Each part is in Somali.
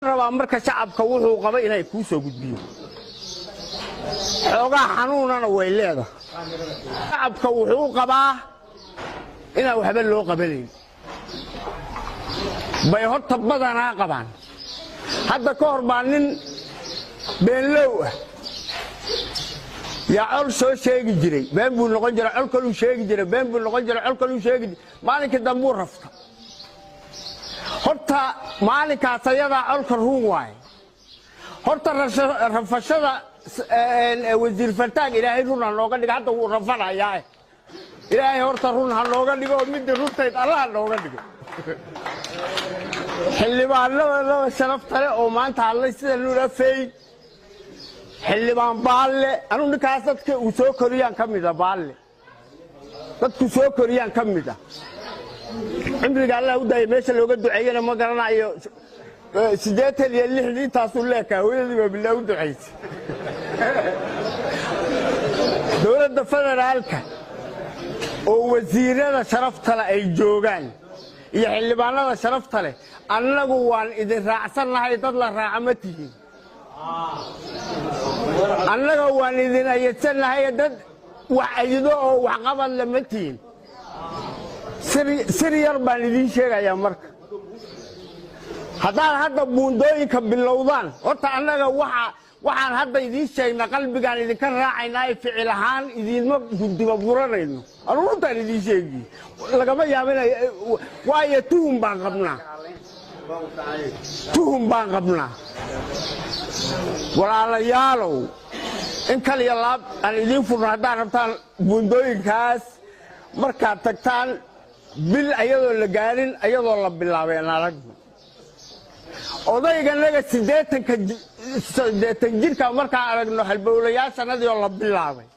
rabaa marka shacabka wuxuu qabay inay ku soo gudbiyo xogaa xanuunana way leedahay shacabka wuxuu qabaa inaa waxba loo qabanay bay horta badanaa qabaan hadda ka hor baa nin beenlow ah yaa col soo sheegi jiray been buu noqon jiray col kalu sheegi jiray been buu noqon jiray col kalu sheegi maalinka dambu rafta horta maalinkaas ayada colka ruun waay horta rafashada wasiir Fartaag ilaahay run ha nooga dhigo hadda wuu rafanayaa ilaahay horta run ha nooga dhigo mid runteed Allah nooga dhigo xildhibaanada sharafta leh oo maanta hadlay sida loo fay xildhibaan baalle anu ninkaas dadka uu soo koriyaan kamida baalle dadku soo koriyaan kamida عمرك الله وداي ماشي لو قد عينا ما قرنا عيو سجات اللي تصل لك ويلي بالله ودعيت دولة الفدرالك ووزيرنا شرفت له أي جوجان يحل بعنا شرفت له أنا جوان إذا رأسنا هاي تطلع رعمته أنا جوان إذا يتسنى هاي تد وعيده وعقبل لمتين سرير بالدين شيء يا مرك هذا بوندوين كبلودان أنت أنا وحن هذا يدين شيء نقل بقى إذا كان راعينا فعلهان إذا ما كنت ببوررينه أنا قلت يدين شيء لكن يعمل واي توهم بعقبنا توهم بعقبنا ولا يالو إن كان يلعب أنا يدين فرنا داربتان بوندوين كاس مركات تكتان bil ayadoo la gaarin ayadoo la bilaabay arag odayga naga 80 jirka marka aragno halbowlayaashanadii oo la bilaabay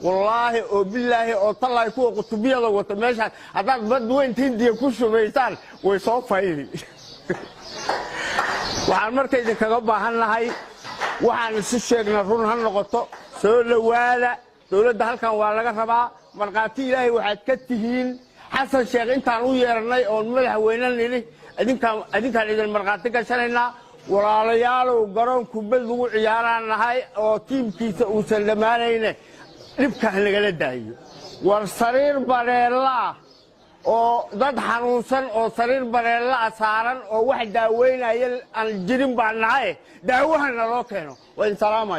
wallahi oo billahi oo talay ku qutubiyada wata meesha hadaad bad weyn tindiya ku shubaysaan way soo fayri waxaan markayda kaga baahanahay waxaan isu sheegnaa run ha noqoto soo dhawaada dawladda halkan waa laga rabaa marqaati ilaahay waxaad ka tihiin حسن شيخ أنت عنو يرناي أو الملح وينني أديك إذا المرقاتك شرينا ولا ليالو قرون كبل ذو عيارنا هاي أو تيم كيس وسلمانين نبكى هنقل داي والسرير بريلا أو ضد حنوسن أو سرير بريلا أسارا أو واحد داوين أيل الجريم بعناي داوهن لوكينو وإن سلامة.